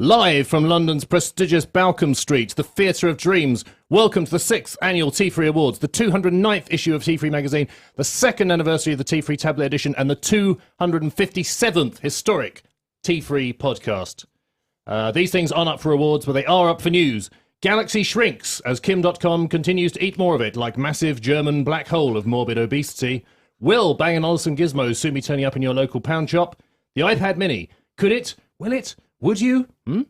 Live from London's prestigious Balcombe Street, the Theatre of Dreams, welcome to the 6th annual T3 Awards, the 209th issue of T3 magazine, the 2nd anniversary of the T3 tablet edition, and the 257th historic T3 podcast. These things aren't up for awards, but they are up for news. Galaxy shrinks as Kim.com continues to eat more of it, like massive German black hole of morbid obesity. Will Bang & Olufsen gizmos soon be turning up in your local pound shop? The iPad mini. Could it? Will it? Would you? And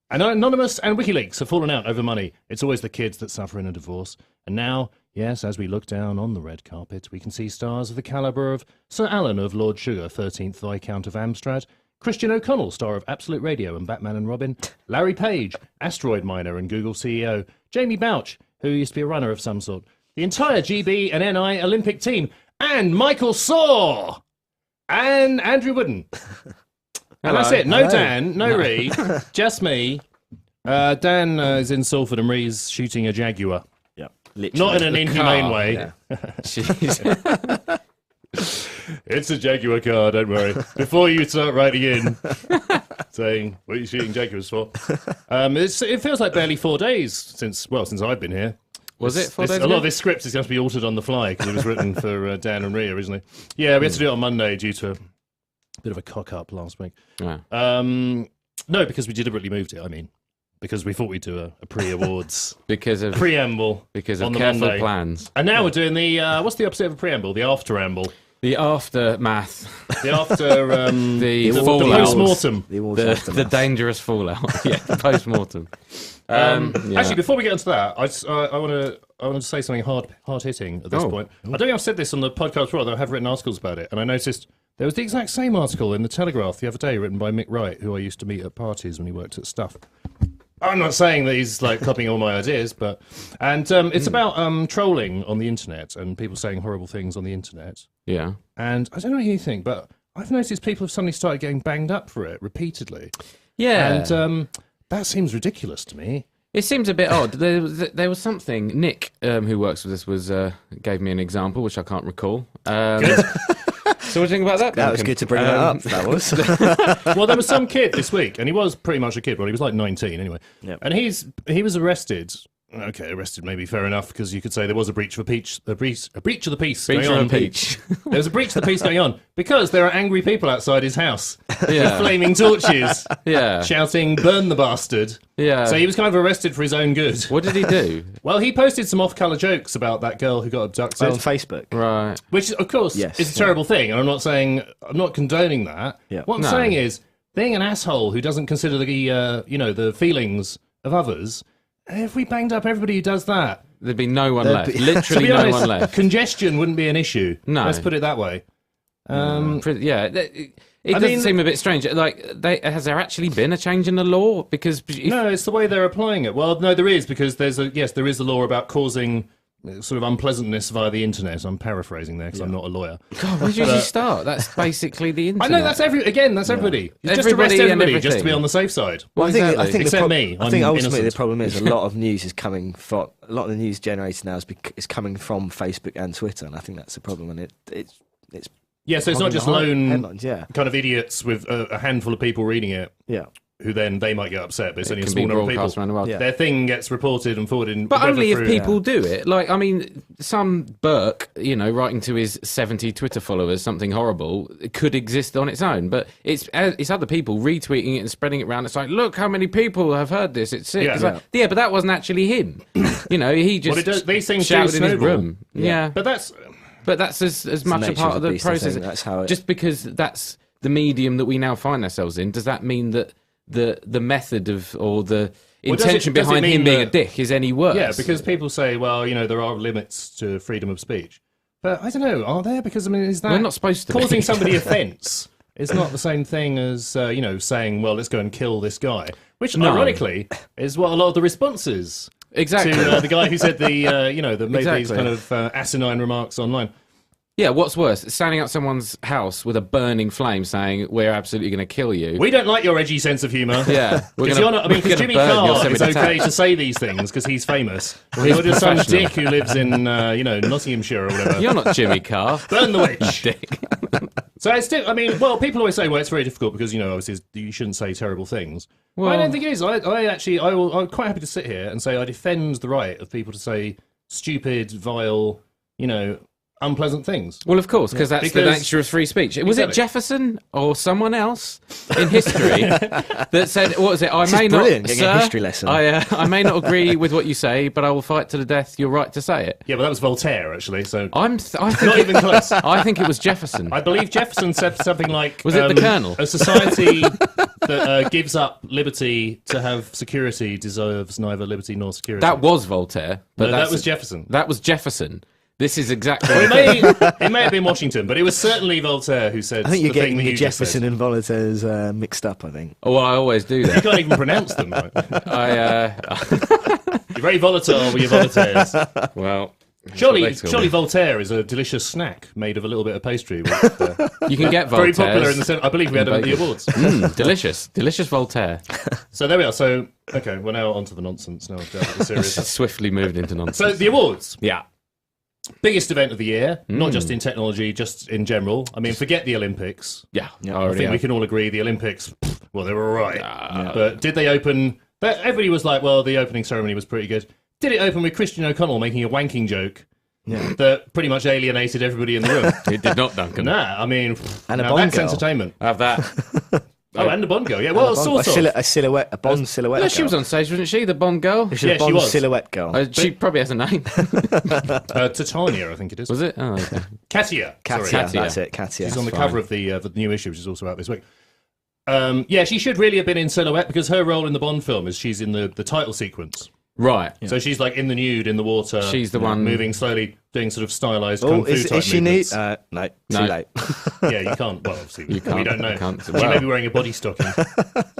Anonymous and WikiLeaks have fallen out over money. It's always the kids that suffer in a divorce. And now, yes, as we look down on the red carpet, we can see stars of the calibre of Sir Alan of Lord Sugar, 13th Viscount of Amstrad, Christian O'Connell, star of Absolute Radio and Batman and Robin, Larry Page, asteroid miner and Google CEO, Jamie Bouch, who used to be a runner of some sort, the entire GB and NI Olympic team, and Michael Saw, and Andrew Wooden. And that's it. No Dan, no Ree, just me. Dan is in Salford and Ree's shooting a Jaguar. Yeah, not in an inhumane way. Yeah. It's a Jaguar car, don't worry. Before you start writing in saying, what are you shooting Jaguars for? It feels like barely 4 days since I've been here. Was it 4 days ago? A lot of this script is going to be altered on the fly because it was written for Dan and Rhea originally. Yeah, we had to do it on Monday due to a bit of a cock-up last week. Yeah. No, because we deliberately moved it, because we thought we'd do a pre-awards because of preamble. Because of on the careful Monday. plans. And now we're doing the, what's the opposite of a preamble? The after-amble. The aftermath. The after... the fallout. The post-mortem. The dangerous fallout. Yeah, the post-mortem. Actually, before we get into that, I want to say something hard-hitting at this point. I don't think I've said this on the podcast before, though I have written articles about it, and I noticed there was the exact same article in the Telegraph the other day written by Mick Wright, who I used to meet at parties when he worked at Stuff. I'm not saying that he's copying all my ideas, but it's about trolling on the internet and people saying horrible things on the internet. Yeah. And I don't know what you think, but I've noticed people have suddenly started getting banged up for it repeatedly. Yeah. And that seems ridiculous to me. It seems a bit odd. There was something. Nick, who works with us, gave me an example, which I can't recall. Good. So what do you think about that? That was good to bring that up. That was. Well, there was some kid this week, and he was pretty much a kid. Well, he was like 19 anyway. Yep. And he was arrested. Okay, arrested maybe fair enough, because you could say there was a breach of the peace going on. There was a breach of the peace going on because there are angry people outside his house Yeah. with flaming torches, Yeah. shouting "Burn the bastard!" Yeah. So he was kind of arrested for his own good. What did he do? Well, he posted some off-colour jokes about that girl who got abducted on Facebook. Right. which, of course, Yes, is a terrible thing, and I'm not condoning that. Yeah. What I'm No. saying is, being an asshole who doesn't consider the feelings of others. If we banged up everybody who does that, There'd be no one left. to Literally be no honest, one left. congestion wouldn't be an issue. No. Let's put it that way. Yeah. It doesn't seem a bit strange. Has there actually been a change in the law? Because No, it's the way they're applying it. Well, no, there is, because there is a law about causing sort of unpleasantness via the internet. I'm paraphrasing there because I'm not a lawyer. God, where did you start? That's basically the internet. I know that's everybody. You just Everybody arrest and everybody just to everything. be on the safe side. Well, I exactly. think Except me. I think I'm ultimately innocent. the problem is a lot of news is coming from a lot of the news generated now is coming from Facebook and Twitter, and I think that's the problem. And it's Yeah, so it's not just probably the lone headlines. Yeah, kind of idiots with a handful of people reading it, yeah. who then they might get upset, but it's only a can small be number of broadcast people. around the world. Yeah. Their thing gets reported and forwarded. But only if through- people do it. Some Burke, writing to his 70 Twitter followers something horrible, could exist on its own. But it's other people retweeting it and spreading it around. It's like, look how many people have heard this. It's sick. Yeah. It's like, yeah, but that wasn't actually him. He just these things do shouted in his snowball. room. Yeah. But that's But that's as much a nature part of of the the beast, I process. think. That's how it- Just because that's the medium that we now find ourselves in, does that mean that the method of or the Well, does intention it behind mean him being a that- dick is any worse? yeah, because people say, well, there are limits to freedom of speech. But I don't know, are there? Because is that We're not supposed to be. causing somebody offence? It's not the same thing as saying, well, let's go and kill this guy, which No. ironically is what a lot of the responses exactly. to the guy who said that made these Exactly. kind of asinine remarks online. Yeah, what's worse? Standing out someone's house with a burning flame saying, we're absolutely going to kill you. We don't like your edgy sense of humour. Yeah. Because Jimmy Carr is okay to say these things because he's famous. Well, you're just some dick who lives in, Nottinghamshire or whatever. You're not Jimmy Carr. Burn the witch. Dick. So it's still, people always say, well, it's very difficult because, obviously you shouldn't say terrible things. Well, I don't think it is. I'm quite happy to sit here and say I defend the right of people to say stupid, vile, unpleasant things. Well, of course, because that's the nature of free speech. Was it Jefferson or someone else in history that said, "What was it? I may not, getting sir, a history lesson. I may not agree with what you say, but I will fight to the death your right to say it." Yeah, but that was Voltaire, actually. So I think not even close. I think it was Jefferson. I believe Jefferson said something like, Was it the Colonel? A society that gives up liberty to have security deserves neither liberty nor security. That was Voltaire, but that was Jefferson. That was Jefferson. This is exactly. Well, it may have been Washington, but it was certainly Voltaire who said. I think you're the getting thing that your Jefferson and Voltaire's mixed up. I think. Oh, well, I always do You that. can't even pronounce them. Right? I You're very volatile with your Voltaires. well. Surely Voltaire is a delicious snack made of a little bit of pastry. With, You can get very Voltaires. popular in the centre. I believe we had them at the awards. Delicious Voltaire. So there we are. So okay, we're now on to the nonsense. Now I've dealt with the serious. Swiftly moved into nonsense. So the awards. Yeah. Biggest event of the year, not just in technology, just in general. I mean, forget the Olympics. Yeah. I think we can all agree the Olympics, well, they were all right. But did they open... Everybody was like, well, the opening ceremony was pretty good. Did it open with Christian O'Connell making a wanking joke that pretty much alienated everybody in the room? It did not, Duncan. Nah, I mean, And a now Bond that's girl. entertainment. Have that. Oh, and a Bond girl, yeah. Well, sort of. A silhouette, a Bond silhouette. No, she was on stage, wasn't she? The Bond girl? She's Yeah, a she Bond was. silhouette girl. She probably has a name. Titania, I think it is. Was it? Oh, okay. Katia. Katia, Sorry. that's it. Katia. She's on the fine. cover of the new issue, which is also out this week. Yeah, she should really have been in silhouette because her role in the Bond film is she's in the title sequence. Right. So she's like in the nude, in the water. She's the one moving slowly, doing sort of stylized kung fu is type she neat? movements. No, No. too late. Yeah, you can't. Well, obviously, we can't- don't know. you can't- She may well. be wearing a body stocking.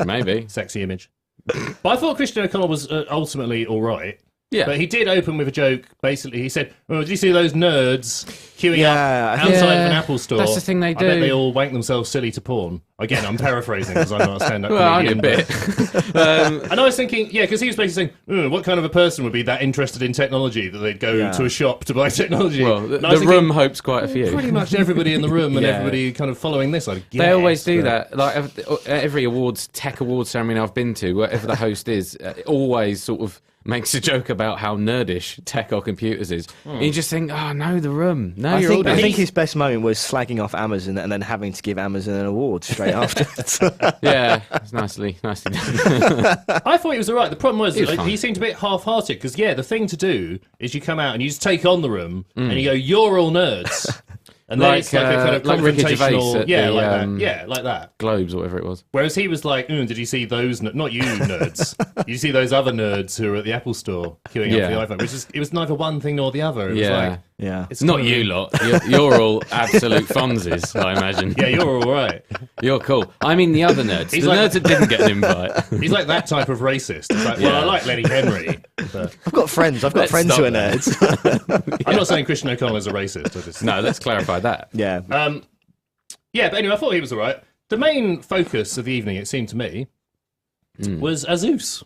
Maybe. Sexy image. But I thought Christian O'Connell was ultimately all right. Yeah. But he did open with a joke. Basically, he said, "Oh, did you see those nerds queuing Yeah, up I think- outside of Yeah, an Apple store? that's the thing they I bet do. they all wank themselves silly to porn." Again, I'm paraphrasing because I'm not a stand-up Well, only a comedian. bit. And I was thinking, yeah, because he was basically saying, what kind of a person would be that interested in technology that they'd go to a shop to buy technology? Well, And the I was thinking, room hopes quite a few. pretty much everybody in the room and Yeah. everybody kind of following this. I guess, They always do but- that. Like every tech awards ceremony I've been to, whatever the host is, always sort of makes a joke about how nerdish tech or computers is. And you just think, oh, know the room. No, I you're think, all I think his best moment was slagging off Amazon and then having to give Amazon an award straight afterwards. Yeah, it's nicely done. I thought he was all right. The problem was, He was fine. he seemed a bit half-hearted because, the thing to do is you come out and you just take on the room and you go, "You're all nerds," and then it's like a kind of like Ricky Gervais confrontational, at yeah, the, like that, yeah, like that. Globes or whatever it was. Whereas he was like, "Did you see those? Not you nerds. You see those other nerds who are at the Apple store queuing up Yeah. for the iPhone?" It was neither one thing nor the other. It was Yeah. like, yeah. it's Not kind of- you lot. You're all absolute funsies, I imagine. Yeah, you're all right. You're cool. I mean the other nerds. He's The like- nerds that didn't get an invite. He's like that type of racist. It's like, well, I like Lenny Henry, but I've got friends. I've got Let's friends stop who are there. nerds. I'm not saying Christian O'Connell is a racist. I just, No, let's clarify that. yeah. Yeah, but anyway, I thought he was all right. The main focus of the evening, it seemed to me, was Azus.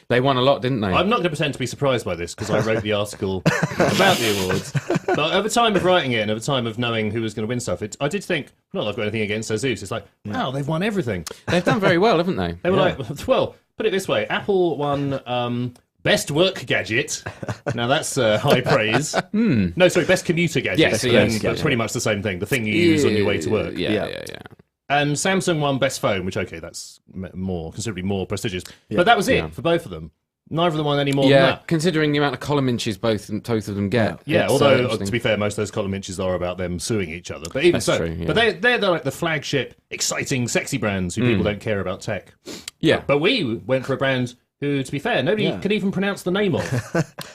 They won a lot, didn't they? I'm not going to pretend to be surprised by this because I wrote the article about the awards. But at the time of writing it and at the time of knowing who was going to win stuff, I did think, not that I've got anything against Azus. It's like, wow, they've won everything. They've done very well, haven't they? They were like, well, put it this way, Apple won Best Work Gadget. Now that's high praise. No, sorry, Best Commuter Gadget. Yes, But yes, then gadget. pretty much the same thing. The thing you use on your way to work. Yeah. And Samsung won Best Phone, which, okay, that's considerably more prestigious. But that was it for both of them. Neither of them won any more than Yeah, that. considering the amount of column inches both of them get. Yeah, it's, although, interesting. to be fair, most of those column inches are about them suing each other. But even That's so, true, yeah. but they're like the flagship, exciting, sexy brands who people don't care about tech. Yeah. But we went for a brand who, to be fair, nobody can even pronounce the name of.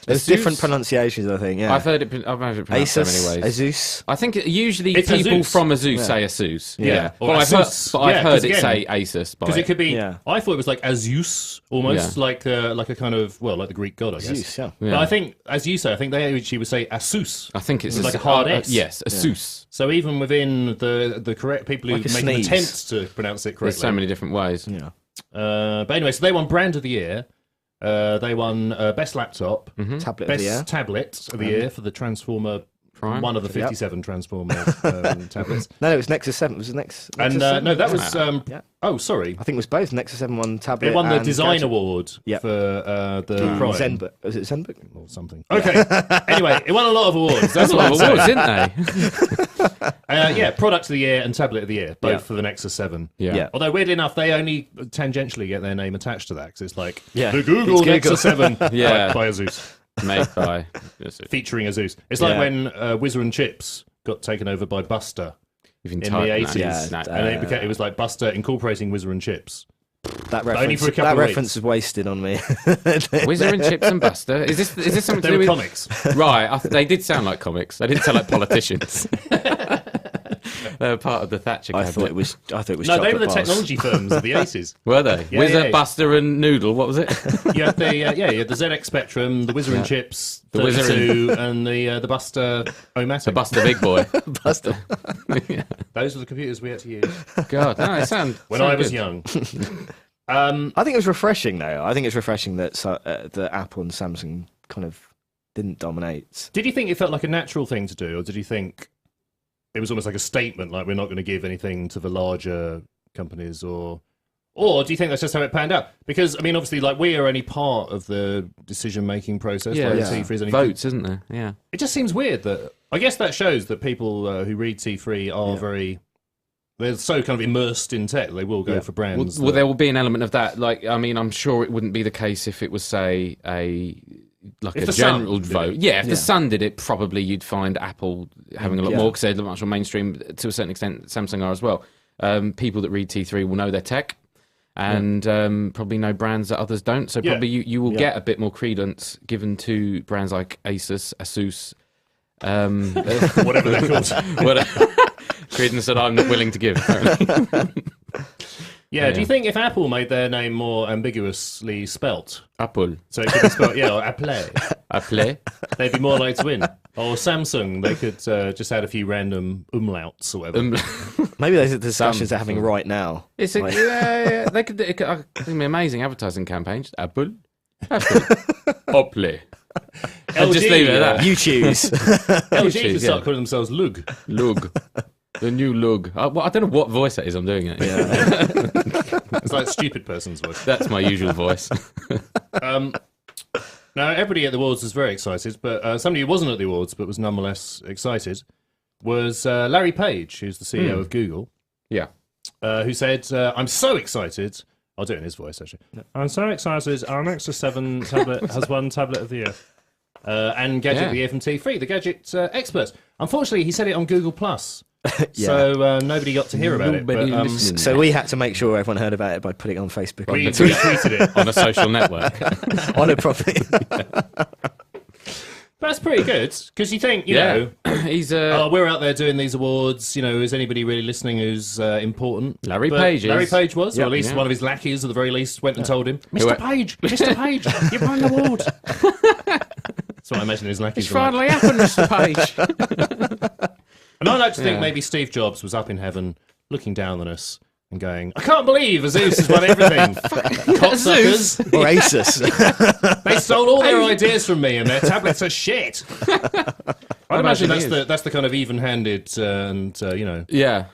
There's Asus? different pronunciations, I think. Yeah, I've heard it pronounced so many ways. Asus. I think usually It's people Asus. from Asus say Asus. Yeah. Or But Asus. I've Yeah, heard 'cause it again- say Asus. Because it could be, Yeah. I thought it was like Azus, almost like a kind of, well, like the Greek god, I guess. Asus, yeah. But I think, as you say, I think they actually would say Asus. I think it's like a hard S. Yes, Asus. So even within the correct people who Like a make an sneeze. attempt to pronounce it There's correctly. so many different ways. Yeah. But anyway, so they won Brand of the Year. They won Best Laptop, Tablet of Best the year. Tablet of the Year for the Transformer, Prime? one of the 57 Transformer tablets. No, it was Nexus 7. Was it Nexus And 7? no, that was. Yeah. Oh, sorry. I think it was both Nexus 7 won tablet. They won the and Design gadget. Award Yeah. for the Prime. Zenbook. Was it Zenbook? Or something. Okay. Anyway, it won a lot of awards. That's That's a what lot I'm of saying. awards, didn't they? Yeah, Product of the Year and Tablet of the Year, both Yeah. for the Nexus 7. Yeah. Although, weirdly enough, they only tangentially get their name attached to that, because it's like Yeah. the Google It's Nexus 7 Yeah. by Asus, Made by. featuring Asus. It's like Yeah. when Whizzer and Chips got taken over by Buster You've in the entirely- 80s. Yeah, No. And it was like Buster incorporating Whizzer and Chips. That only reference, for a couple that of reference is wasted on me. Whizzer and Chips and Buster. Is this something They to do were with comics. Right, they did sound like comics. They didn't sound like politicians. They were part of the Thatcher I cabinet. thought it was. No, they were the chocolate bars. technology firms of the 80s. Were they? Yeah, Whizzer, yeah. Buster, and Noodle. What was it? You had the you had the ZX Spectrum, the Whizzer and Chips, The Whizzer 32, and the Buster Omatic. The Buster Big Boy. Buster. Those were the computers we had to use God, no, it sounds. when I was young. I think it was refreshing, though. I think it's refreshing that that Apple and Samsung kind of didn't dominate. Did you think it felt like a natural thing to do, or did you think it was almost like a statement, like we're not going to give anything to the larger companies, or do you think that's just how it panned out? Because I mean, obviously, like we are only part of the decision-making process. Yeah, like yeah. T3 is only Votes, isn't there? Yeah. It just seems weird that I guess that shows that people who read T3 are very. They're so kind of immersed in tech, they will go for brands. Well, there will be an element of that. Like, I mean, I'm sure it wouldn't be the case if it was, say, a If the general Sun did vote. it. Yeah, if the Sun did it, probably you'd find Apple having a lot more because they're much more mainstream. To a certain extent, Samsung are as well. People that read T3 will know their tech and probably know brands that others don't. So probably you will get a bit more credence given to brands like Asus, whatever they're called. credence that I'm not willing to give. Yeah, do you think if Apple made their name more ambiguously spelt, Apple, so it could be spelt, or Apple, Apple. they'd be more likely to win? Or Samsung, they could just add a few random umlauts or whatever. Maybe those are the discussions they're having right now. It's a, Like- yeah, they could. It could be amazing advertising campaigns. Apple, Apple. And just leave it at that. You choose. LG choose, could start yeah. calling themselves Lug. Lug. The new Lug. Well, I don't know what voice that is I'm doing it. It's like stupid person's voice. That's my usual voice. Now, everybody at the awards was very excited, but somebody who wasn't at the awards but was nonetheless excited was Larry Page, who's the CEO of Google, Yeah. who said, I'm so excited. I'll do it in his voice, actually. I'm so excited. Our Nexus 7 tablet has won Tablet of the Year. And Gadget of the Year from T3, the gadget experts. Unfortunately, he said it on Google+. So nobody got to hear about it. Nobody But, listened. So we had to make sure everyone heard about it by putting it on Facebook. we retweeted it. On a social network. on a property. That's pretty good, because you think, you know, He's oh, we're out there doing these awards, you know, is anybody really listening who's important? Larry But Page is. Larry Page was, or at least Yeah. one of his lackeys, at the very least, went and told him, Who- Mr. Page, Mr. Page, you've won the award. That's what I imagine his lackeys It's were like. finally happened, Mr. Page. And I like to think Yeah. maybe Steve Jobs was up in heaven, looking down on us and going, I can't believe Asus has won everything. Cocksuckers. Or Asus. They stole all their ideas from me and their tablets are shit. I imagine imagine he that's the kind of even-handed and, you know, Yeah.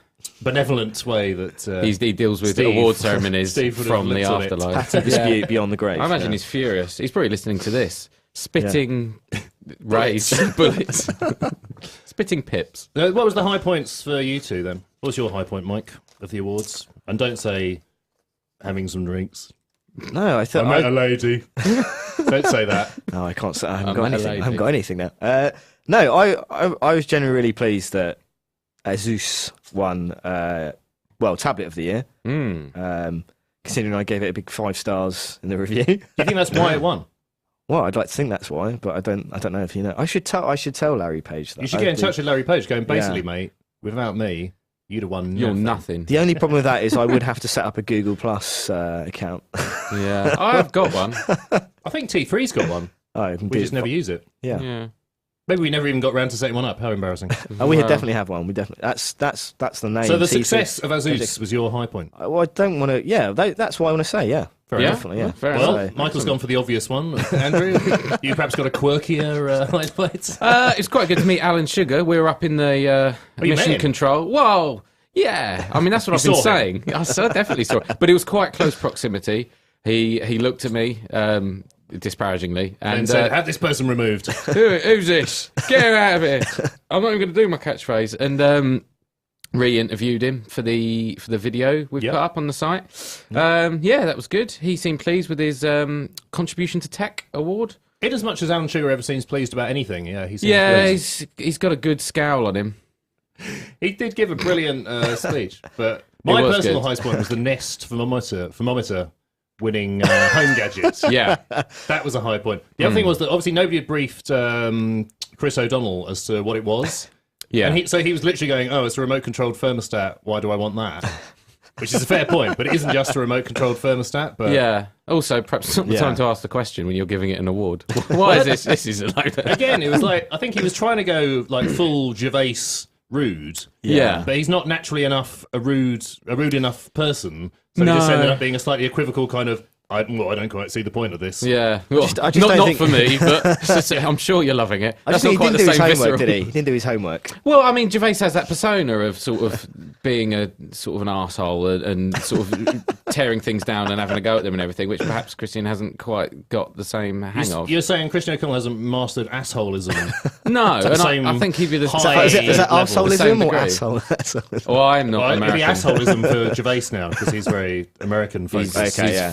benevolent way that He deals with Steve- award ceremonies Steve would have from the looked on it. afterlife. To dispute beyond the grave. I imagine he's furious. He's probably listening to this. Spitting rage. Bullets. Spitting pips. What was the high points for you two then? What was your high point, Mike, of the awards? And don't say having some drinks. No, I thought. a lady. Don't say that. No, I can't say. I haven't I'm got a anything. lady. I haven't got anything now. No, I was genuinely really pleased that Asus won. Tablet of the Year. considering I gave it a big 5 stars in the review. Do you think that's why it won? Well, I'd like to think that's why, but I don't know if you know. I should tell Larry Page that. You should get in touch with Larry Page, going, basically, mate, without me, you'd have won You're nothing. The only problem with that is I would have to set up a Google Plus account. Yeah, I've got one. I think T3's got one. Oh, We just never use it. Yeah. Maybe we never even got round to setting one up. How embarrassing. Oh, we definitely have one. We definitely. That's the name. So the T3. success of Azus was your high point. Well, I don't want to. Yeah, that's what I want to say. Yeah, Fair enough. definitely. Yeah. Fair Well, enough. Michael's gone for the obvious one. Andrew, you perhaps got a quirkier highlight. It's quite good to meet Alan Sugar. We were up in the you met mission him? control. Whoa, yeah. I mean, that's what I've been saw saying. I definitely saw it. But it was quite close proximity. He looked at me disparagingly And and said, have this person removed. who's this? Get her out of here. I'm not even going to do my catchphrase. And re-interviewed him for the video we've Yep. put up on the site. Yeah, that was good. He seemed pleased with his contribution to tech award. In as much as Alan Sugar ever seems pleased about anything, yeah, he seems Yeah, pleased. he's got a good scowl on him. He did give a brilliant speech, but my was personal good. highest point was the Nest thermometer winning home gadgets. Yeah. That was a high point. The other thing was that obviously nobody had briefed Chris O'Donnell as to what it was. Yeah. And he was literally going, oh, it's a remote-controlled thermostat. Why do I want that? Which is a fair point, but it isn't just a remote-controlled thermostat. But Yeah. Also, perhaps not the Yeah. time to ask the question when you're giving it an award. Why is this? This is like that. again, it was like, I think he was trying to go like full Gervais rude. Yeah. But he's not naturally enough a rude enough person. So he just No. ended up being a slightly equivocal kind of, I don't quite see the point of this. Yeah. Well, I just not don't think- for me, but I'm sure you're loving it. I That's just not think he quite didn't do the his same homework, visceral. did he? He didn't do his homework. Well, I mean, Gervais has that persona of sort of being a sort of an arsehole and sort of tearing things down and having a go at them and everything, which perhaps Christian hasn't quite got the same hang of. You're saying Christian O'Connell hasn't mastered assholism. No, and same I think he'd be the high- same. Is that level. The same arseholism or degree. asshole? Well, I'm not Well, it'd be American. assholism for Gervais now because he's very American focused. Okay, yeah.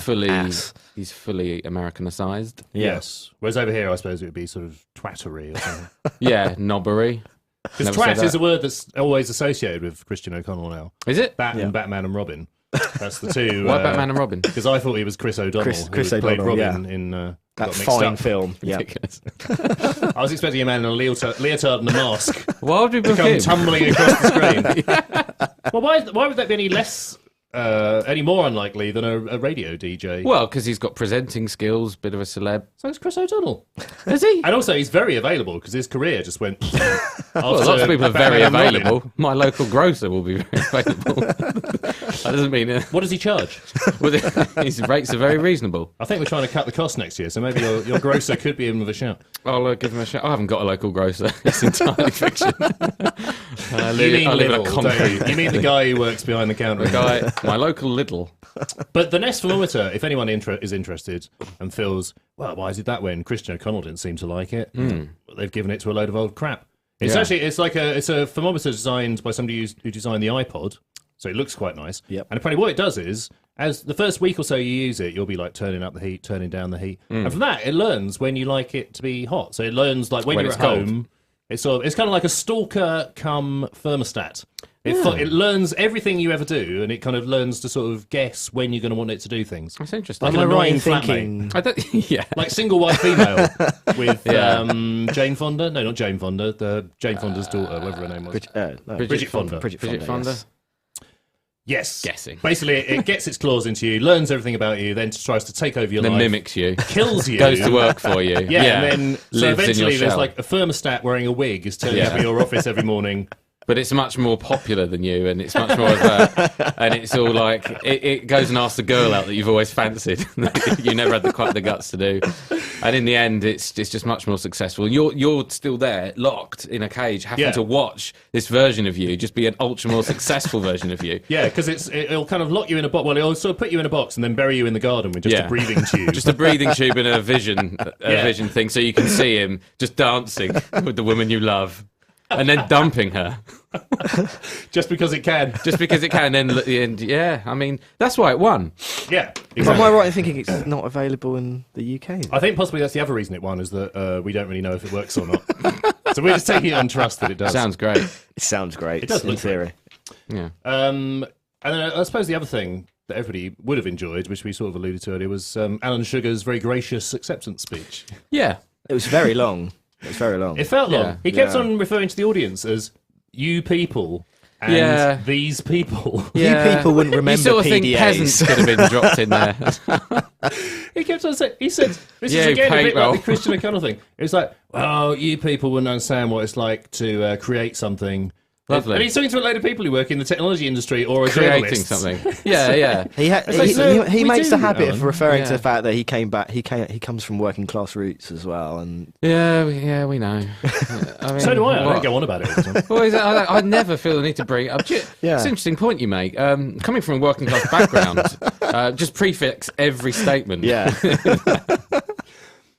He's fully Americanized. Yes. Whereas over here, I suppose it would be sort of twattery or something. Yeah, knobbery. Because Never said twat is that. a word that's always associated with Christian O'Connell now. Is it? That Yeah. and Batman and Robin. That's the two. Why Batman and Robin? Because I thought he was Chris O'Donnell. Chris who played O'Donnell, Robin in that got mixed fine up. film. Yeah. Ridiculous. I was expecting a man in a leotard and a mask Why would we to book come him? tumbling across the screen. Well, why would that be any less, any more unlikely than a radio DJ? Well, because he's got presenting skills, bit of a celeb. So it's Chris O'Donnell. Is he? And also, he's very available because his career just went. Well, lots of people are very available. My local grocer will be very available. That doesn't mean What does he charge? his rates are very reasonable. I think we're trying to cut the cost next year, so maybe your grocer could be in with a shout. I'll give him a shout. I haven't got a local grocer. It's entirely fiction. I You mean live in a Lidl, don't concrete. you? You mean the guy who works behind the counter? The guy, my local Lidl. But the Nest thermometer, if anyone is interested and feels, well, why is it that way? And Christian O'Connell didn't seem to like it. They've given it to a load of old crap. It's Yeah. actually it's a thermometer designed by somebody who designed the iPod, so it looks quite nice. Yep. And apparently, what it does is, as the first week or so you use it, you'll be like turning up the heat, turning down the heat, and from that it learns when you like it to be hot. So it learns like when you're it's at cold. home. It's kind of like a stalker cum thermostat. It learns everything you ever do, and it kind of learns to sort of guess when you're going to want it to do things. That's interesting. Like Am an I right in annoying flatmate. thinking? I don't, yeah. Like single white female with Yeah. Jane Fonda. No, not Jane Fonda. The Jane Fonda's daughter, whatever her name was. Bridget Fonda. Bridget Fonda. yes. Yes. Guessing. Basically, it gets its claws into you, learns everything about you, then tries to take over your Then life. mimics you. Kills you. Goes to work for you. Yeah, and then so Lives in your eventually there's shell. like a thermostat wearing a wig is turning Yeah. up at your office every morning. But it's much more popular than you, and it's much more of a, and it's all like it goes and asks the girl out that you've always fancied. You never had quite the guts to do, and in the end, it's just much more successful. You're still there, locked in a cage, having Yeah. to watch this version of you just be an ultra more successful version of you. Yeah, because it'll kind of lock you in a box. Well, it'll sort of put you in a box and then bury you in the garden with just Yeah. a breathing tube. Just a breathing tube and a vision Yeah. vision thing, so you can see him just dancing with the woman you love, and then dumping her. Just because it can. Just because it can, and at the end, yeah. I mean, that's why it won. Yeah, Am exactly. I right in thinking it's not available in the UK? I think possibly that's the other reason it won, is that we don't really know if it works or not. So we're just taking it on trust that it does. Sounds great. It sounds great. It does in look theory. Yeah. And then I suppose the other thing that everybody would have enjoyed, which we sort of alluded to earlier, was Alan Sugar's very gracious acceptance speech. Yeah. It was very long. It was very long. It felt long. Yeah. He kept on referring to the audience as "you people" and "these people." You people wouldn't remember You sort of think PDAs. peasants could have been dropped in there. He kept on saying, he said, this Yeah, is again a bit payroll. like the Christian O'Connell thing. It's like, well, you people wouldn't understand what it's like to create something. Lovely. And he's talking to a load of people who work in the technology industry or are Creating journalists. something. Yeah, yeah. He we makes the do, habit of Alan. referring to Yeah. the fact that he came back. He comes from working class roots as well, and Yeah, we know. I mean, So do I. I what- don't go on about it all the time. Well, I never feel the need to bring it up. Yeah. It's an interesting point you make. Coming from a working class background, just prefix every statement. yeah,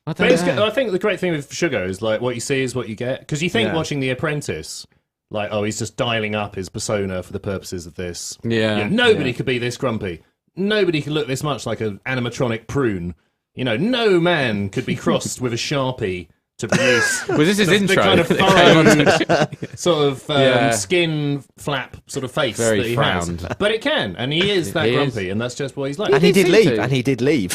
I But don't know. I think the great thing with Sugar is like what you see is what you get. Because you think Yeah. watching The Apprentice, like, oh, he's just dialing up his persona for the purposes of this. Yeah. You know, nobody could be this grumpy. Nobody could look this much like an animatronic prune. You know, no man could be crossed with a Sharpie to produce Was this his the intro? kind of that came on furrowed sort of Yeah. skin flap sort of face Very that he frowned. has. But it can, and he is that He is. grumpy, and that's just what he's like. and he did seem leave. to. And he did leave.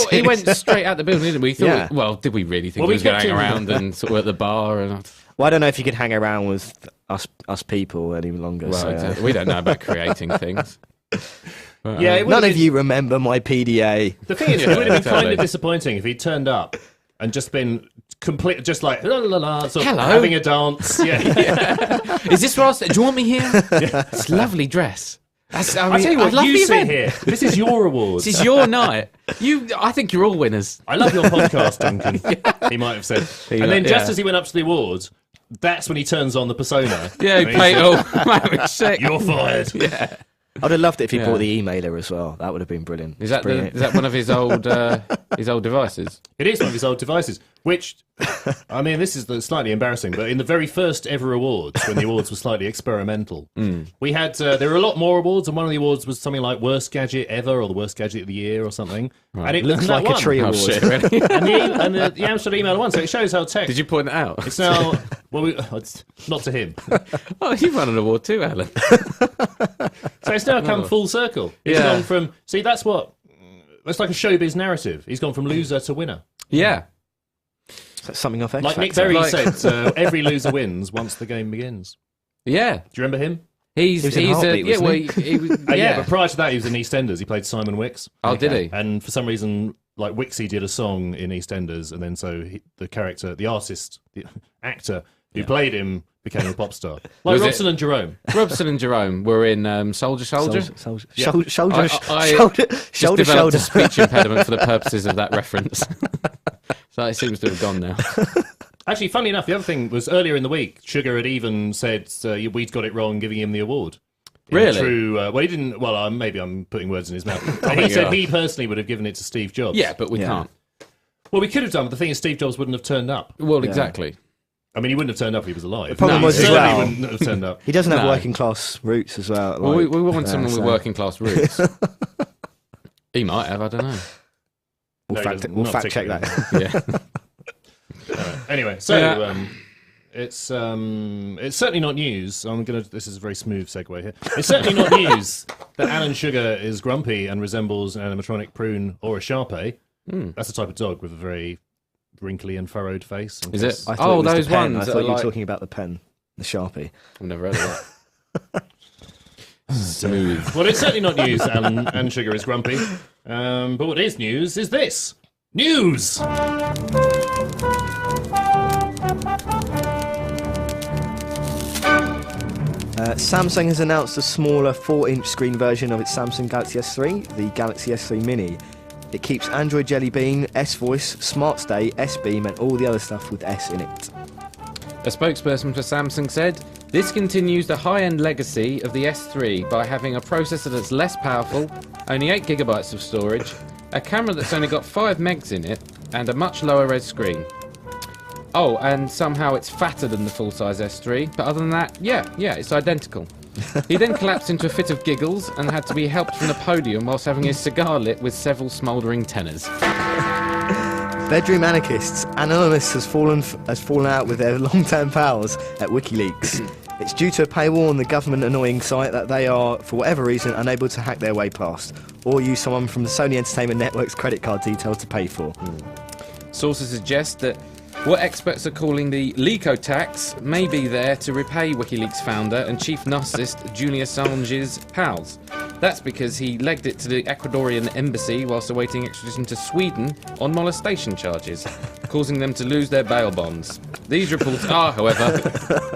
He went straight out the building, didn't we? Thought, Yeah. well, did we really think Well, he we was going to kept hang him- around and sort of at the bar? And Well, I don't know if you could hang around with us people any longer. well, so, we don't know about creating things. But, Yeah, it would none have of been- you remember my PDA. The thing is, it would have been kind totally. of disappointing if he'd turned up and just been complete, just like la la la, sort of Hello. having a dance. Yeah. is this Ross? Do you want me here? It's a lovely dress. That's, I I mean, tell you I what, love you the sit event. here. This is your award. This is your night. I think you're all winners. I love your podcast, Duncan. He might have said. And then just yeah. as he went up to the awards, that's when he turns on the persona. Yeah, And he he's played like, all. Man, we're sick. You're fired. I'd have loved it if he Yeah. brought the emailer as well. That would have been brilliant. Is that Brilliant. is that one of his old devices? It is one of his old devices, which, I mean, this is slightly embarrassing, but in the very first ever awards, when the awards were slightly experimental, we had, there were a lot more awards, and one of the awards was something like Worst Gadget Ever, or the Worst Gadget of the Year, or something. And it Looks and that like a won. tree Oh award. shit! Really? And the Amsterdam email won, so it shows how tech... Did you point it out? It's now... Well, it's not to him. Oh, you've won an award too, Alan. So it's now come full circle. It's Yeah. gone from... See, that's like a showbiz narrative. He's gone from loser to winner. Yeah. That's something off X Like Nick Factor. Berry Like- said, every loser wins once the game begins. Yeah. Do you remember him? He's was in Heartbeat, yeah, wasn't well, he was, Yeah, but prior to that, he was in EastEnders. He played Simon Wicks. Oh, did he? And for some reason, like Wixie did a song in EastEnders, and then so the character, the artist, the actor who played him became a pop star. Like Was it- Robson and Jerome. Robson and Jerome were in Soldier. Shoulder, Yeah. shoulder, I shoulder, Just shoulder, developed shoulder. a speech impediment for the purposes of that reference. So it seems to have gone now. Actually, funny enough, the other thing was earlier in the week, Sugar had even said we'd got it wrong giving him the award. In Really? True. Well, he didn't. Well, maybe I'm putting words in his mouth. And he think said you he personally would have given it to Steve Jobs. Yeah, but we Yeah. can't. Well, we could have done, but the thing is, Steve Jobs wouldn't have turned up. Well, exactly. I mean, he wouldn't have turned up if he was alive. The problem he was as certainly well- wouldn't have turned up. He doesn't have No. working class roots as well. Well, like, we want someone with so working class roots. He might have. I don't know. We'll No, fact, he we'll doesn't. fact check Not that. Yeah. Anyway, so Yeah. it's certainly not news. This is a very smooth segue here. It's certainly not news that Alan Sugar is grumpy and resembles an animatronic prune or a Sharpei. That's a type of dog with a very wrinkly and furrowed face. Is it? I thought Oh, it was those the pen. ones I that thought are you were like- talking about the pen, the Sharpie. I've never heard of that. Smooth. Well, it's certainly not news that Alan Sugar is grumpy. But what is news is this. News! Samsung has announced a smaller 4-inch screen version of its Samsung Galaxy S3, the Galaxy S3 Mini. It keeps Android Jelly Bean, S-Voice, Smart Stay, S-Beam and all the other stuff with S in it. A spokesperson for Samsung said, "This continues the high-end legacy of the S3 by having a processor that's less powerful, only 8 gigabytes of storage, a camera that's only got 5 megs in it, and a much lower res screen. Oh, and somehow it's fatter than the full-size S3, but other than that, yeah, it's identical." He then collapsed into a fit of giggles and had to be helped from the podium whilst having his cigar lit with several smouldering tenors. Bedroom anarchists. Anonymous has fallen out with their long-term pals at WikiLeaks. It's due to a paywall on the government annoying site that they are, for whatever reason, unable to hack their way past, or use someone from the Sony Entertainment Network's credit card details to pay for. Sources suggest that what experts are calling the Leako tax may be there to repay WikiLeaks founder and chief narcissist Julian Assange's pals. That's because he legged it to the Ecuadorian embassy whilst awaiting extradition to Sweden on molestation charges, causing them to lose their bail bonds. These reports are, however,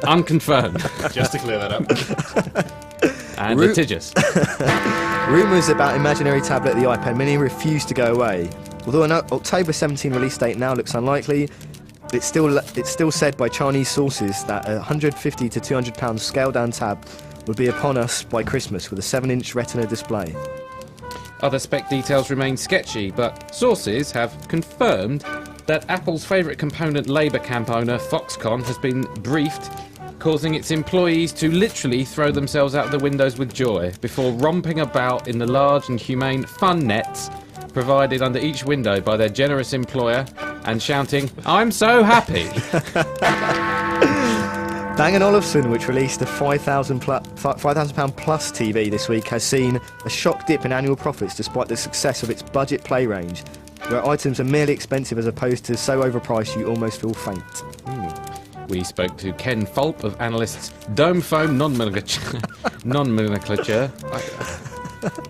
unconfirmed. Just to clear that up. And litigious. Rumours about imaginary tablet the iPad mini refuse to go away. Although an October 17 release date now looks unlikely, it's still said by Chinese sources that a £150 to £200 scaled-down tab will be upon us by Christmas with a 7-inch Retina display. Other spec details remain sketchy, but sources have confirmed that Apple's favourite component Labour camp owner Foxconn has been briefed, causing its employees to literally throw themselves out the windows with joy before romping about in the large and humane fun nets provided under each window by their generous employer and shouting, "I'm so happy!" Bang & Olufsen, which released a £5,000 plus TV this week, has seen a shock dip in annual profits despite the success of its budget play range, where items are merely expensive as opposed to so overpriced you almost feel faint. We spoke to Ken Fulp of analysts Dome Foam Non-Nomenclature.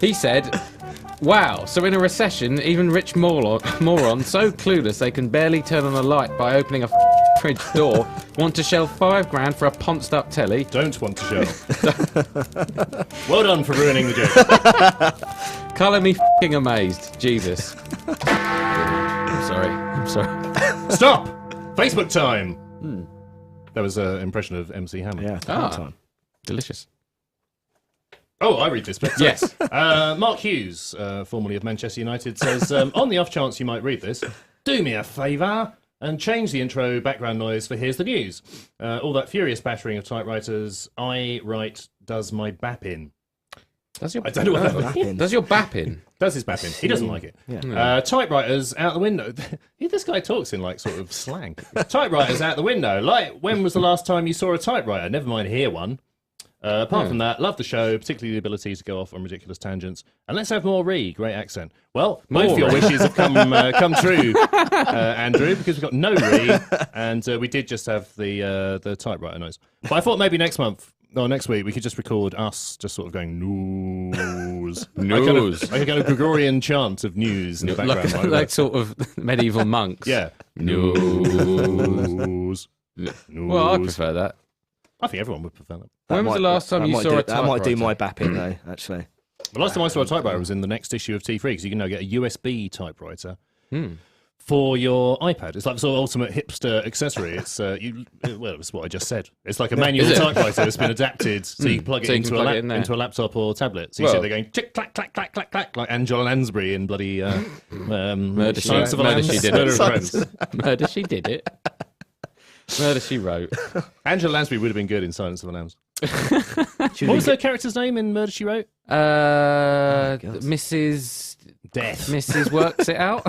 He said, "Wow, so in a recession, even rich morons so clueless they can barely turn on a light by opening a fridge door want to shell $5,000 for a ponced-up telly." Don't want to shell. Well done for ruining the joke. Colour me f***ing amazed. Jesus. I'm sorry. Stop! Facebook time! That was an impression of MC Hammer. Yeah, time. Delicious. Oh, I read this bit. Yes. Mark Hughes, formerly of Manchester United, says, on the off chance you might read this, do me a favour and change the intro background noise for Here's the News. All that furious battering of typewriters, I write, does my bap in. Does your I don't know what that means. Does your bap in? Does his bap in. He doesn't like it. Yeah. Typewriters out the window. This guy talks in like sort of slang. Typewriters out the window. Like, when was the last time you saw a typewriter? Never mind hear one. Apart from that, love the show, particularly the ability to go off on ridiculous tangents. And let's have more Ree, great accent. Well, both your wishes have come true, Andrew, because we've got no Ree, and we did just have the typewriter noise. But I thought maybe next week, we could just record us just sort of going news. News. Like a kind of Gregorian chant of news in the background. Like sort of medieval monks. Yeah. News. Well, I prefer that. I think everyone would prefer that. When was the last time you saw a typewriter? That might do my bap in, though, actually. The last time I saw a typewriter was in the next issue of T3, because you can now get a USB typewriter for your iPad. It's like the sort of ultimate hipster accessory. It's well, it was what I just said. It's like a manual typewriter that's been adapted so you plug it into a laptop or tablet. So you sit there going tick clack clack clack clack clack like Angela Lansbury in bloody Murder She Did It. Murder She Wrote. Angela Lansbury would have been good in Silence of the Lambs. What was her character's name in Murder She Wrote? Mrs. Death. Mrs. Works It Out.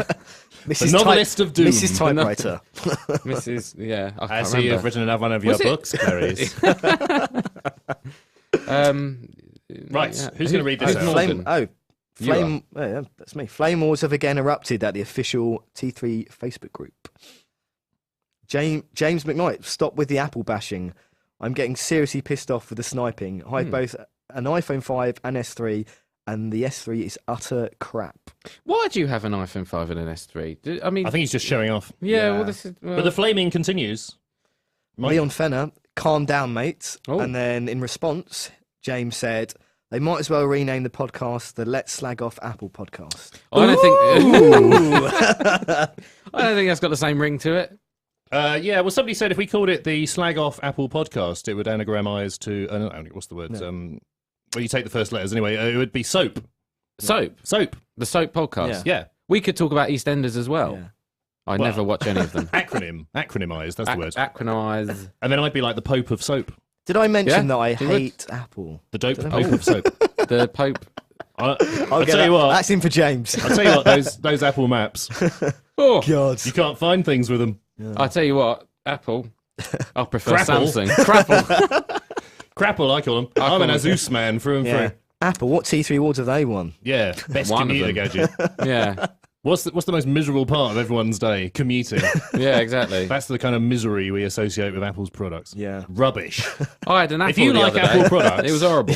The novelist of doom. Mrs. Typewriter. Mrs. Yeah, I see you've written another one of your books, Clarice. Right, who's going to read this out? That's me. Flame wars have again erupted at the official T3 Facebook group. James McKnight, stop with the Apple bashing. I'm getting seriously pissed off with the sniping. I have both an iPhone 5 and S3, and the S3 is utter crap. Why do you have an iPhone 5 and an S3? I think he's just showing off. Yeah, well, this is... Well... But the flaming continues. Leon Fenner, calm down, mate. Oh. And then in response, James said, they might as well rename the podcast the Let's Slag Off Apple podcast. I don't think that's got the same ring to it. Yeah, well, somebody said if we called it the Slag Off Apple Podcast, it would anagramize to, what's the word? No. Well, you take the first letters anyway. It would be soap. Soap? The Soap Podcast? Yeah. We could talk about EastEnders as well. Yeah. I never watch any of them. Acronymized, that's the word. Acronymized. And then I'd be like the Pope of Soap. Did I mention that I hate Apple? The dope Pope of Soap. The Pope. I'll tell you what. That's in for James. I'll tell you what, those Apple maps. Oh, God. You can't find things with them. Yeah. I tell you what, Apple. I prefer Crapple. Samsung. Crapple. Crapple, I call them. I'm an Asus man through and Yeah. through. Apple, what T3 awards have they won? Yeah, best One of commuter them. gadget. Yeah, What's the most miserable part of everyone's day? Commuting. yeah, exactly. That's the kind of misery we associate with Apple's products. Yeah. Rubbish. I had an Apple. If you the like other Apple day. products- it was horrible.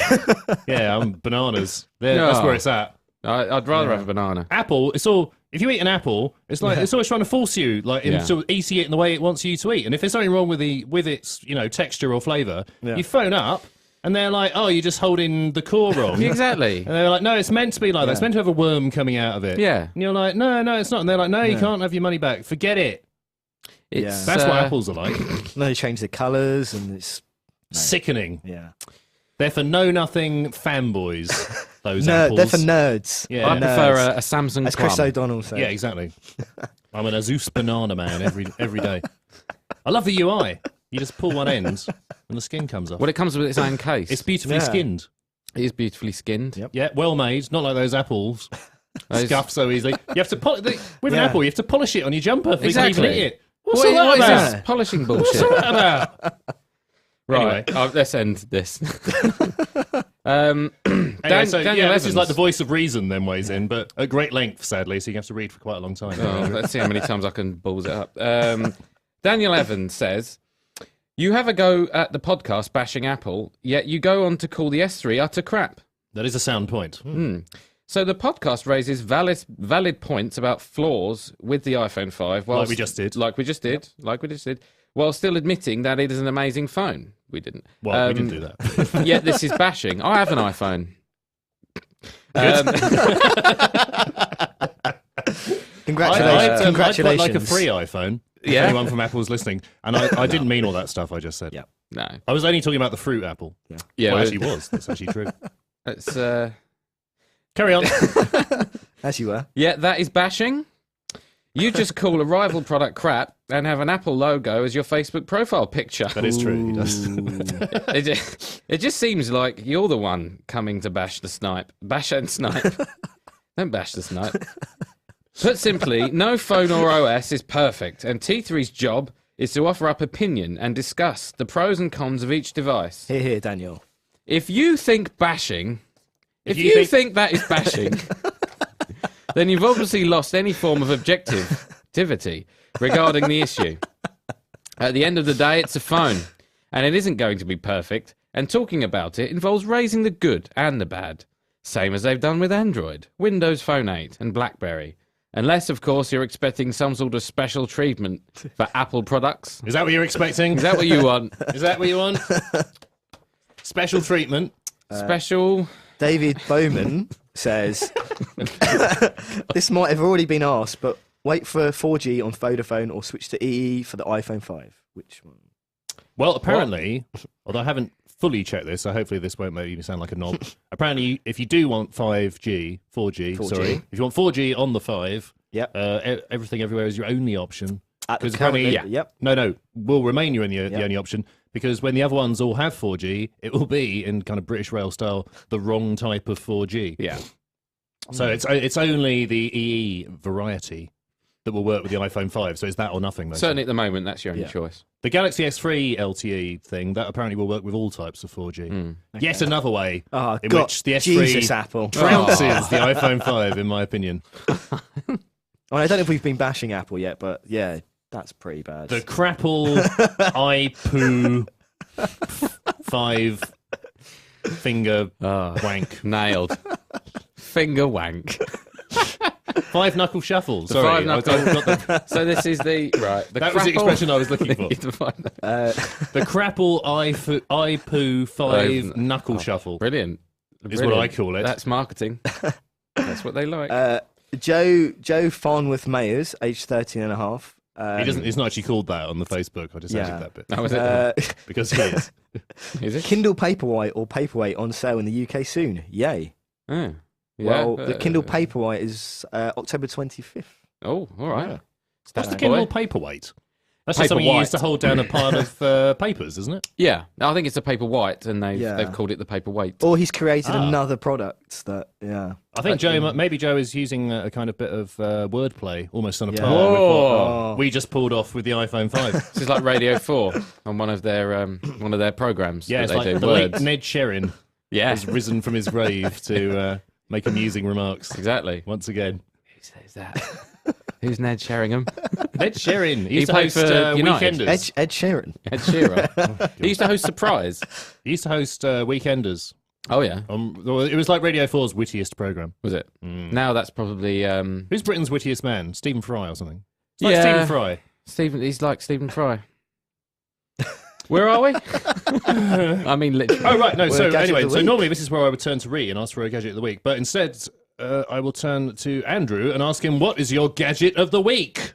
Yeah, bananas. That's No. where it's at. I'd rather have a banana. Apple, it's all. If you eat an apple, it's like it's always trying to force you, like, Yeah. into eating it in the way it wants you to eat. And if there's something wrong with its texture or flavour, Yeah. you phone up and they're like, "Oh, you're just holding the core wrong." Exactly. And they're like, "No, it's meant to be like that. It's meant to have a worm coming out of it." Yeah. And you're like, "No, it's not." And they're like, "No, you can't have your money back. Forget it." It's, That's what apples are like. No, they changed the colours and it's Sickening. yeah. They're for know-nothing fanboys. Those No, apples. they're for nerds. Yeah. I Nerds. prefer a Samsung As Plum. Chris O'Donnell said. Yeah, exactly. I'm an Asus banana man every day. I love the UI. You just pull one end and the skin comes off. Well, it comes with its own case. It's beautifully Yeah. skinned. It is beautifully skinned. Yep. Yeah, well made. Not like those apples. Those- Scuff so easily. You have to with an Yeah. apple. You have to polish it on your jumper before you Exactly. can even eat it. What's What all is that about? this polishing bullshit? What's all that about? Right, Anyway. let's end this. Anyway, so, Daniel this is Evans. like the voice of reason then weighs in, but at great length, sadly, so you have to read for quite a long time. Oh, let's see how many times I can balls it up. Daniel Evans says, "You have a go at the podcast bashing Apple, yet you go on to call the S3 utter crap. That is a sound point. So the podcast raises valid points about flaws with the iPhone 5, Like we just did. like we just did, while still admitting that it is an amazing phone. We didn't. Well, we didn't do that. Yet this is bashing. I have an iPhone. Congratulations. I'd Congratulations. put like a free iPhone. If Yeah. anyone from Apple's listening. And I didn't mean all that stuff I just said. Yeah. No. I was only talking about the fruit apple. Yeah, Well, well, actually was. That's actually true. it's Carry on. As you were. yeah, that is bashing. You just call a rival product crap and have an Apple logo as your Facebook profile picture. That is true. He does. It just seems like you're the one coming to bash the snipe. Bash and snipe. Don't bash the snipe. Put simply, no phone or OS is perfect, and T3's job is to offer up opinion and discuss the pros and cons of each device. Here, here, Daniel. If you think bashing, if you you think that is bashing, then you've obviously lost any form of objectivity regarding the issue. At the end of the day, it's a phone, and it isn't going to be perfect, and talking about it involves raising the good and the bad, same as they've done with Android, Windows Phone 8, and BlackBerry. Unless, of course, you're expecting some sort of special treatment for Apple products. Is that what you're expecting? Is that what you want? Is that what you want? Special treatment. Special... David Bowman says, this might have already been asked, but wait for 4G on Vodafone or switch to EE for the iPhone 5. Which one? Well, apparently, although I haven't fully checked this, so hopefully this won't make me sound like a knob. Apparently, if you do want 4G, 4G. sorry, if you want 4G on the 5, Yep. Everything everywhere is your only option. At the 'Cause apparently, current- Yep. No, will remain the Yep. only option, because when the other ones all have 4G, it will be, in kind of British rail style, the wrong type of 4G. Yeah. So it's only the EE variety that will work with the iPhone 5, so it's that or nothing. Basically. Certainly at the moment, that's your only Yeah. choice. The Galaxy S3 LTE thing, that apparently will work with all types of 4G. Yet another way Oh, in God. which the S3 Jesus, Apple. trounces the iPhone 5, in my opinion. Well, I don't know if we've been bashing Apple yet, but yeah, that's pretty bad. The crapple iPoo 5 finger wank. Nailed. Finger wank. 5 knuckle shuffle. The Sorry, five I knuckle- got the- So this is the... Right. The that was the crapple- expression I was looking for. The crapple iPoo 5 knuckle shuffle Brilliant. is what I call it. That's marketing. That's what they like. Joe Farnworth Mayers, aged 13 and a half. He's not actually called that on the Facebook. I just added that bit. that was it. Because he is. Is it? Kindle Paperwhite or Paperweight on sale in the UK soon. Yay. Oh, yeah. Well, the Kindle Paperwhite is October 25th. Oh, all right. Yeah. Stat What's the boy. Kindle Paperweight? That's just Paper something you white. use to hold down a pile of papers, isn't it? Yeah, I think it's a paper white, and Yeah. they've called it the paper weight. Or he's created another product that, I think maybe Joe is using a kind of bit of wordplay, almost on a Yeah. par with Whoa. what we just pulled off with the iPhone 5. This is like Radio 4 on one of their programs. Yeah, that it's they like do. the Words. late Ned Sherrin Yeah, has risen from his grave to make amusing remarks exactly. once again. Who's that? Who's Ned Sheringham? Ned Sherrin. He used to played host for United. Weekenders. Ed Sheeran. Ed Sheeran. He used to host Surprise. He used to host Weekenders. Oh yeah, Well, it was like Radio 4's wittiest programme. was it? Now that's probably Who's Britain's wittiest man? Stephen Fry or something? It's like Yeah. Stephen Fry. Stephen. He's like Stephen Fry. Where are we? I mean, literally. Oh, right. No, Well, so gadget anyway, of the so week. normally this is where I would turn to Ree and ask for a gadget of the week. But instead, I will turn to Andrew and ask him, what is your gadget of the week?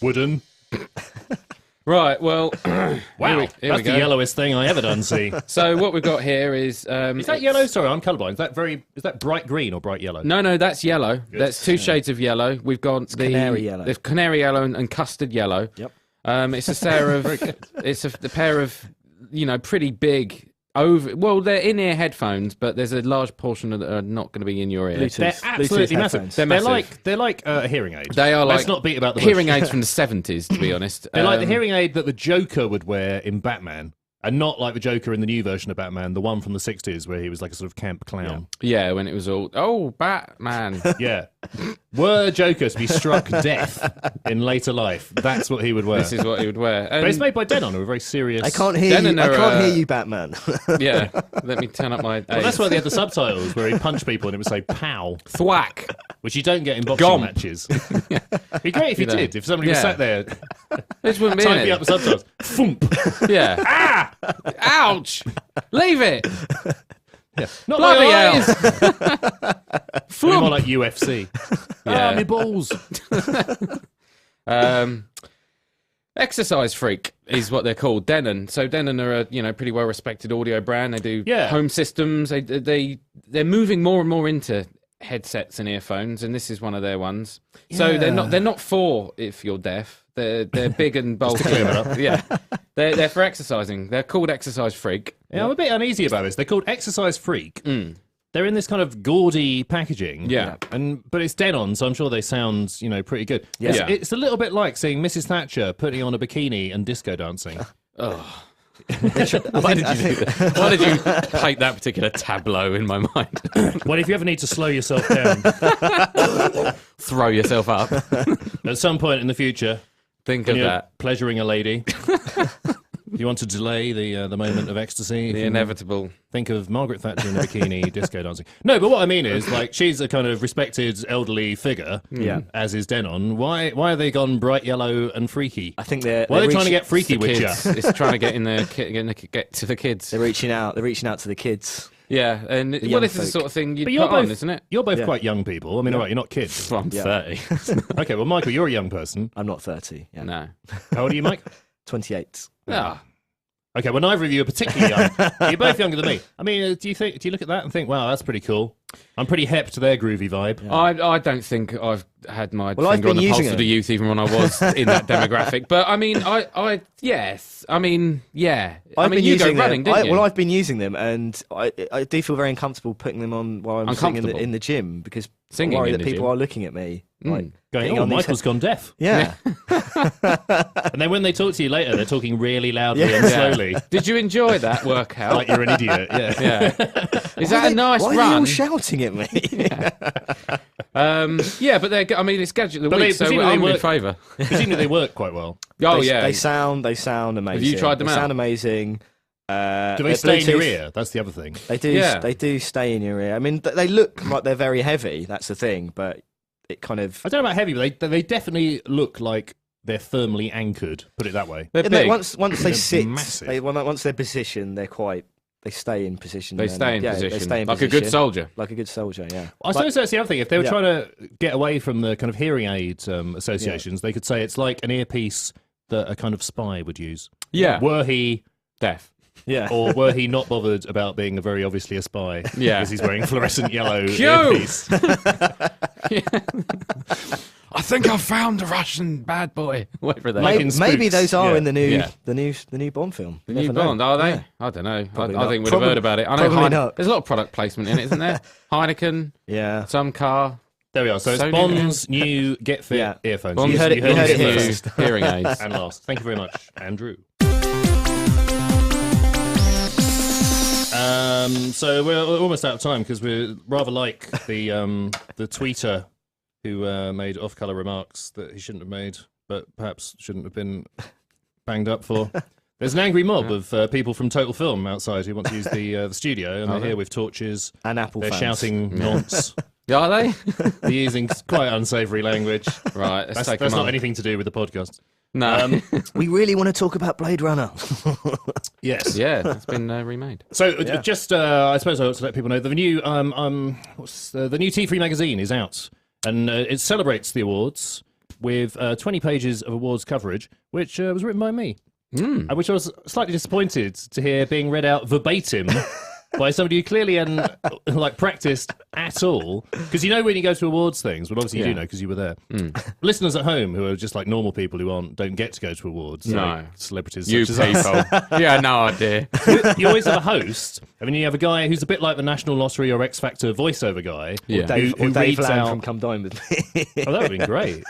Wooden. Right. Well, Wow. here we That's the go. yellowest thing I ever done see. So what we've got here is Is that yellow? Sorry, I'm colourblind. Is that bright green or bright yellow? No, that's yellow. That's two shades of yellow. We've got the canary yellow. the canary yellow and custard yellow. Yep. It's a pair of the pair of pretty big they're in-ear headphones, but there's a large portion that are not going to be in your ear. Bluetooth. They're absolutely Bluetooth massive. headphones. They're massive. They're like a hearing aid. They are Let's like not beat about the bush. hearing aids from the 70s, to be honest. They're like the hearing aid that the Joker would wear in Batman, and not like the Joker in the new version of Batman, the one from the 60s where he was like a sort of camp clown. Yeah, when it was all Batman. Yeah. Were Joker to be struck death in later life, that's what he would wear. This is what he would wear. But it's And, made by Denon, who are very serious. I can't hear Denon you. I are, can't hear you, Batman. yeah, let me turn up my. Well, that's why they had the subtitles where he'd punch people and it would say "pow," thwack. which you don't get in boxing Gomp. matches. It'd be great if you You know. did. If somebody was Yeah. sat there This wouldn't be in typing it. up the subtitles, thump. Yeah. Ouch! Leave it. Not Bloody my hell. eyes. It'd be more Flump. like UFC. Yeah. Ah, my balls. Exercise Freak is what they're called. Denon. So Denon are a pretty well respected audio brand. They do Yeah. home systems. They're moving more and more into headsets and earphones, and this is one of their ones. So they're not for if you're deaf. They're big and bulky. Yeah, they're for exercising. They're called Exercise Freak. Yeah, I'm a bit uneasy about this. They're called Exercise Freak. They're in this kind of gaudy packaging. Yeah. But it's Denon, so I'm sure they sound, pretty good. Yeah. It's a little bit like seeing Mrs. Thatcher putting on a bikini and disco dancing. Oh. Why did you do that? Why did you paint that particular tableau in my mind? Well, if you ever need to slow yourself down Throw yourself up. at some point in the future, Think when of you're that. pleasuring a lady, you want to delay the moment of ecstasy. The inevitable. Think of Margaret Thatcher in a bikini disco dancing. No, but what I mean is, like, she's a kind of respected elderly figure, as is Denon. Why have they gone bright yellow and freaky? I think they're. Why are they they're trying to reaching- get freaky with you? Kids. It's trying to get in get to the kids. They're reaching out. They're reaching out to the kids. Yeah, and young this is the folk. sort of thing you'd But you're put on, both, isn't it? You're both Yeah. quite young people. I mean, all right, you're not kids. Well, I'm Yeah. 30. Okay, well, Michael, you're a young person. I'm not 30. Yeah. No. How old are you, Mike? 28. Ah, Okay, well, neither of you are particularly young. You're both younger than me. I mean, do you look at that and think, wow, that's pretty cool? I'm pretty hep to their groovy vibe. I don't think I've had my Well, I've finger on been the pulse using of the it. youth even when I was in that demographic. But I mean, yes. I mean, yeah. I mean, you go running, didn't you? Well, I've been using them, and I do feel very uncomfortable putting them on while I'm sitting Uncomfortable? in the gym because Singing I worry in that the people gym? are looking at me. Like, Going, getting oh, on these Michael's gone deaf. Yeah. And then when they talk to you later, they're talking really loudly Yeah. and slowly, Did you enjoy that workout? like you're an idiot. Yeah. Yeah. Is that a nice Why are they all run? shouting at me? Yeah, but I mean, it's Gadget of the But Week, so presumably I'm in work- favour. Presumably they work quite well. Oh, they, yeah. They sound amazing. you tried them they out? sound amazing. Do They're they stay in your Bluetooth. ear? That's the other thing. They do. Yeah. They do stay in your ear. I mean, they look like they're very heavy. That's the thing, but it kind of. I don't know about heavy, but they definitely look like they're firmly anchored. Put it that way. They're Yeah, big. once they They're sit, massive. once they're positioned, they stay in position. They and- stay in yeah, position. They stay in like position, a good soldier. Like a good soldier. Yeah. I suppose that's the other thing. If they were Yeah. trying to get away from the kind of hearing aid associations, they could say it's like an earpiece that a kind of spy would use. Yeah. Were he Deaf. Yeah. Or were he not bothered about being very obviously a spy? Yeah. Because he's wearing fluorescent yellow Q! earpiece. I think I found the Russian bad boy. Whatever they Making Maybe spooks. those are Yeah. in the new Yeah. the new Bond film. The You new never know. Bond, are they? Yeah. I don't know. Probably I not. think we'd have heard about it. I know Probably not. There's a lot of product placement in it, isn't there? Heineken, Yeah. some car. There we are. So it's Sony Bond's new Get Fit Yeah. earphones. Bond's You heard it here new first. hearing aids. And last. Thank you very much, Andrew. So we're almost out of time because we're rather like the tweeter who made off-color remarks that he shouldn't have made, but perhaps shouldn't have been banged up for. There's an angry mob of people from Total Film outside who want to use the studio, and they're here with torches. And Apple They're fans. shouting nonce. Are they? They're using quite unsavoury language. Right, let's take That's them not on. anything to do with the podcast. No. We really want to talk about Blade Runner. Yes. Yeah, it's been remade. So just, I suppose I ought to let people know the new, the new T3 magazine is out, and it celebrates the awards with 20 pages of awards coverage, which was written by me, which I was slightly disappointed to hear being read out verbatim by somebody who clearly hadn't practiced at all. Because when you go to awards things, well, obviously you do know because you were there. Listeners at home who are just like normal people who don't get to go to awards, No. like celebrities You such as us. people. Yeah, no idea. You always have a host. I mean, you have a guy who's a bit like the National Lottery or X Factor voiceover guy. Yeah. Who Dave reads Land out. from Come Dine With Me. Oh, that would have been great.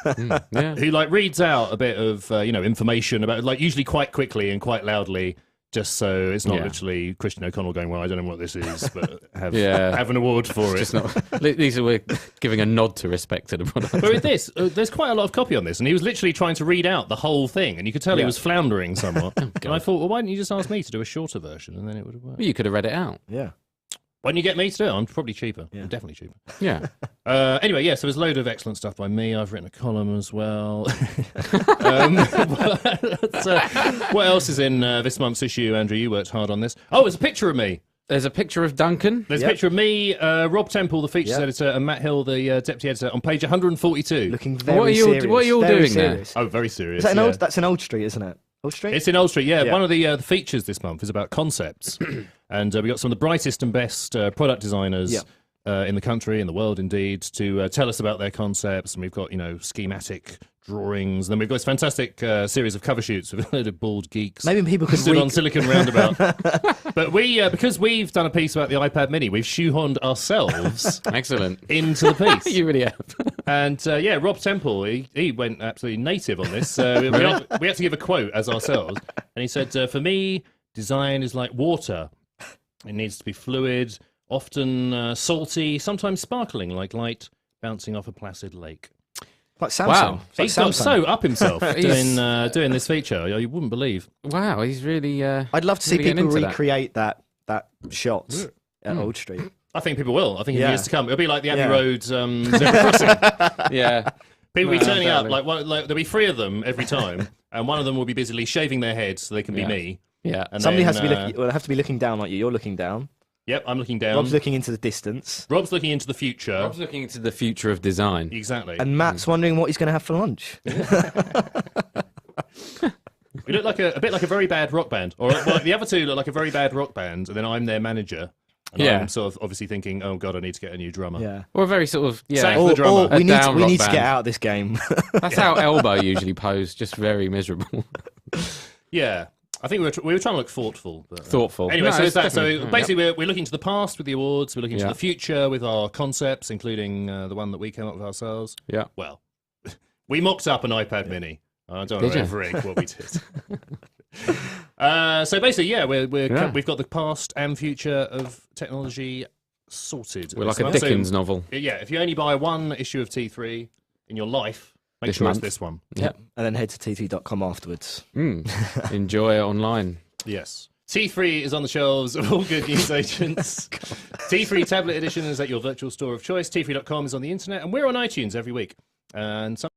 Yeah. Who reads out a bit of information about usually quite quickly and quite loudly, just so it's not Yeah. literally Christian O'Connell going, "Well, I don't know what this is, but have Yeah. have an award for it." Just not. These are we're giving a nod to respect to the product. But with this, there's quite a lot of copy on this, and he was literally trying to read out the whole thing, and you could tell he was floundering somewhat. And I thought, well, why didn't you just ask me to do a shorter version, and then it would have worked? You could have read it out. Yeah. Why didn't you get me to do it? I'm probably cheaper. I'm definitely cheaper. Yeah. Anyway, so there's a load of excellent stuff by me. I've written a column as well. What else is in this month's issue, Andrew? You worked hard on this. Oh, there's a picture of me. There's a picture of Duncan. There's a picture of me, Rob Temple, the features editor, and Matt Hill, the deputy editor, on page 142. Looking very What are you- serious. what are you all very doing there? serious. Oh, very serious. Is that yeah. that's an Old Street, isn't it? Old Street? It's in Old Street, yeah. Yeah. One of the features this month is about concepts. And we got some of the brightest and best product designers in the country, in the world indeed, to tell us about their concepts. And we've got, schematic drawings. And then we've got this fantastic series of cover shoots with a load of bald geeks. Maybe people could stood on Silicon Roundabout. But because we've done a piece about the iPad Mini, we've shoehorned ourselves Excellent. into the piece. You really have. And Rob Temple, he went absolutely native on this. We had to give a quote as ourselves. And he said, for me, design is like water. It needs to be fluid, often salty, sometimes sparkling like light bouncing off a placid lake. Like Samsung. Wow. It's like He's got Samsung. so up himself doing this feature. You wouldn't believe. Wow, he's really. I'd love to see really getting people into that. recreate that shot at Old Street. I think people will. I think in Yeah. years to come. It'll be like the Abbey Yeah. Road zebra crossing. Yeah. People will be turning up, exactly. there'll be 3 of them every time, and one of them will be busily shaving their head so they can be Yeah. me. Yeah. And Somebody then, has to be looking. Well, they have to be looking down like you. You're looking down. Yep, I'm looking down. Rob's looking into the distance, Rob's looking into the future. Rob's looking into the future of design. Exactly. and Matt's wondering what he's going to have for lunch. We look like a bit like a very bad rock band. Or well, the other two look like a very bad rock band, and then I'm their manager. And Yeah. I'm sort of obviously thinking, oh god, I need to get a new drummer. Yeah. Or a very sort of Sack yeah. the drummer. we A need down we rock need to get band. out of this game. That's how Elbow usually posed, just very miserable. Yeah. I think we were trying to look thoughtful. But, Thoughtful. Anyway, No, so it's it's that. So definitely- basically, we're looking to the past with the awards. We're looking to Yeah. the future with our concepts, including the one that we came up with ourselves. Yeah. Well, we mocked up an iPad Mini. I don't want Did to you? overegg what we did. So basically, we've got the past and future of technology sorted. We're like this a month. Dickens So, novel. yeah, if you only buy one issue of T3 in your life, make This sure month. it's this one. Yep. And then head to t3.com afterwards. Enjoy it online. Yes. T3 is on the shelves of all good news agents. T3 tablet edition is at your virtual store of choice. T3.com is on the internet, and we're on iTunes every week. And some